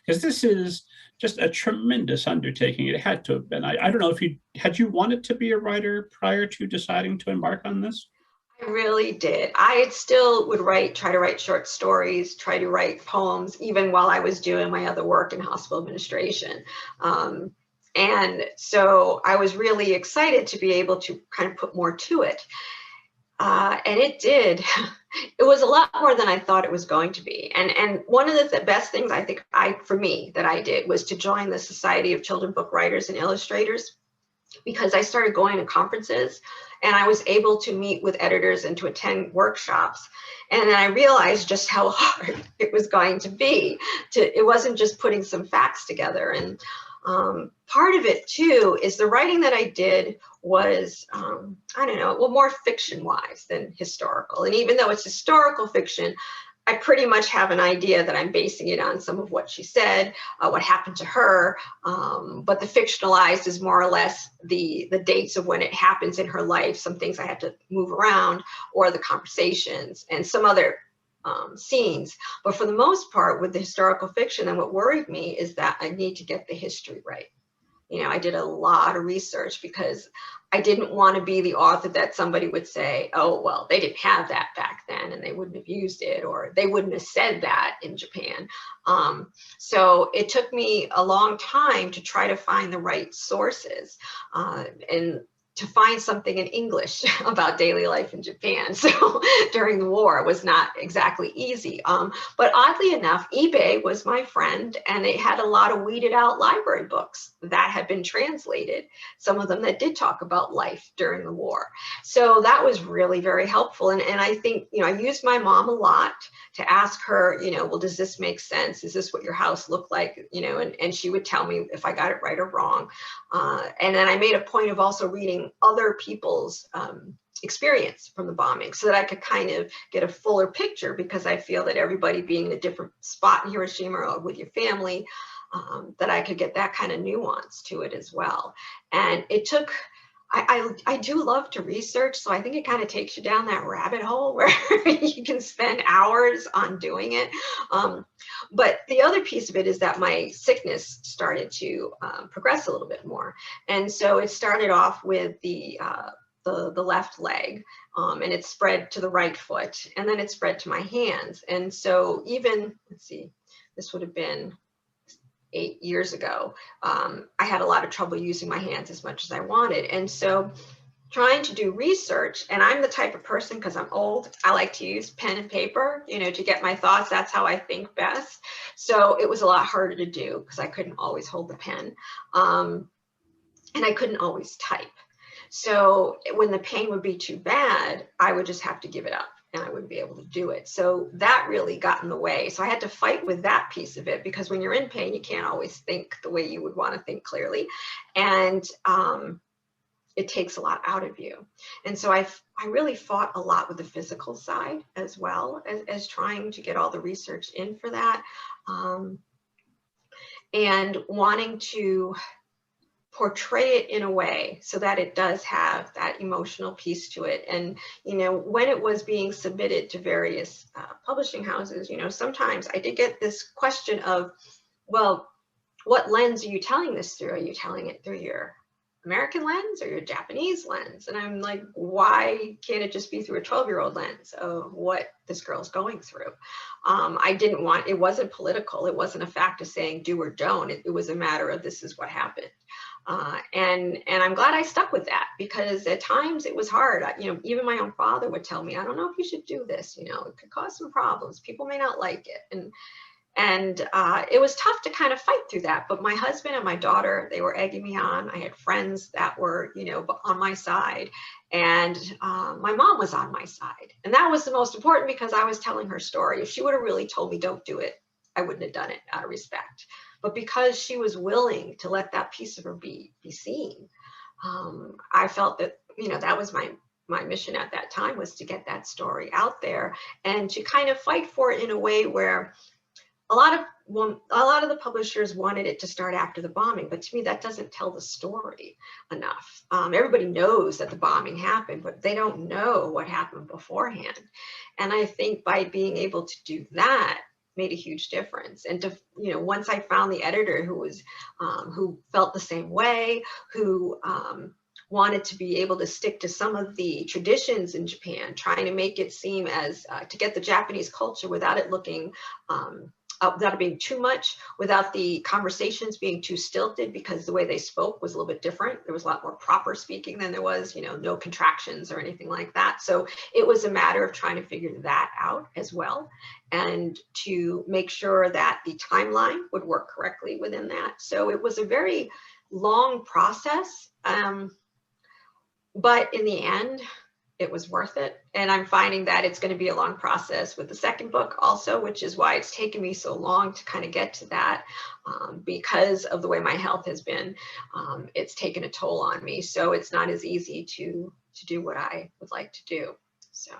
Because this is just a tremendous undertaking. It had to have been. I don't know if you wanted to be a writer prior to deciding to embark on this? I really did. I still would try to write short stories, try to write poems, even while I was doing my other work in hospital administration. And so I was really excited to be able to kind of put more to it. And it did. It was a lot more than I thought it was going to be. And one of the best things I think for me that I did was to join the Society of Children's Book Writers and Illustrators, because I started going to conferences and I was able to meet with editors and to attend workshops. And then I realized just how hard it was going to be. It wasn't just putting some facts together. And part of it too is the writing that I did was, I don't know, well, more fiction wise than historical. And even though it's historical fiction, I pretty much have an idea that I'm basing it on some of what she said, what happened to her, but the fictionalized is more or less the dates of when it happens in her life, some things I had to move around, or the conversations and some other scenes. But for the most part, with the historical fiction, and what worried me is that I need to get the history right. You know, I did a lot of research because I didn't want to be the author that somebody would say, oh, well, they didn't have that back then and they wouldn't have used it, or they wouldn't have said that in Japan. So it took me a long time to try to find the right sources and to find something in English about daily life in Japan. So during the war, it was not exactly easy. But oddly enough, eBay was my friend, and it had a lot of weeded out library books that had been translated, some of them that did talk about life during the war. So that was really very helpful. And I think, you know, I used my mom a lot to ask her, you know, well, does this make sense? Is this what your house looked like? You know, and she would tell me if I got it right or wrong. And then I made a point of also reading other people's experience from the bombing so that I could kind of get a fuller picture, because I feel that everybody being in a different spot in Hiroshima or with your family, that I could get that kind of nuance to it as well. And it took, I do love to research, so I think it kind of takes you down that rabbit hole where you can spend hours on doing it. But the other piece of it is that my sickness started to progress a little bit more. And so it started off with the left leg, and it spread to the right foot, and then it spread to my hands. And so even, let's see, this would have been 8 years ago, I had a lot of trouble using my hands as much as I wanted. And so trying to do research, and I'm the type of person, because I'm old, I like to use pen and paper, you know, to get my thoughts. That's how I think best. So it was a lot harder to do because I couldn't always hold the pen, and I couldn't always type. So when the pain would be too bad, I would just have to give it up and I wouldn't be able to do it. So that really got in the way. So I had to fight with that piece of it, because when you're in pain, you can't always think the way you would want to think clearly. And it takes a lot out of you. And so I really fought a lot with the physical side as well as trying to get all the research in for that. And wanting to portray it in a way so that it does have that emotional piece to it. And, you know, when it was being submitted to various publishing houses, you know, sometimes I did get this question of, well, what lens are you telling this through? Are you telling it through your American lens or your Japanese lens? And I'm like, why can't it just be through a 12-year-old lens of what this girl's going through? I didn't want, it wasn't political. It wasn't a fact of saying do or don't. It was a matter of this is what happened. And I'm glad I stuck with that, because at times it was hard. You know, even my own father would tell me, I don't know if you should do this, you know, it could cause some problems. People may not like it. And it was tough to kind of fight through that. But my husband and my daughter, they were egging me on. I had friends that were, you know, on my side. And my mom was on my side. And that was the most important, because I was telling her story. If she would have really told me, don't do it, I wouldn't have done it out of respect. But because she was willing to let that piece of her be seen, I felt that, you know, that was my mission at that time, was to get that story out there and to kind of fight for it in a way where a lot of the publishers wanted it to start after the bombing, but to me that doesn't tell the story enough. Everybody knows that the bombing happened, but they don't know what happened beforehand. And I think by being able to do that, made a huge difference. And to, you know, once I found the editor who was, who felt the same way, who wanted to be able to stick to some of the traditions in Japan, trying to make it seem as, to get the Japanese culture without it looking, without it being too much, without the conversations being too stilted, because the way they spoke was a little bit different. There was a lot more proper speaking than there was, you know, no contractions or anything like that. So it was a matter of trying to figure that out as well, and to make sure that the timeline would work correctly within that. So it was a very long process, but in the end, it was worth it. And I'm finding that it's going to be a long process with the second book also, which is why it's taken me so long to kind of get to that, because of the way my health has been. It's taken a toll on me. So it's not as easy to do what I would like to do. So.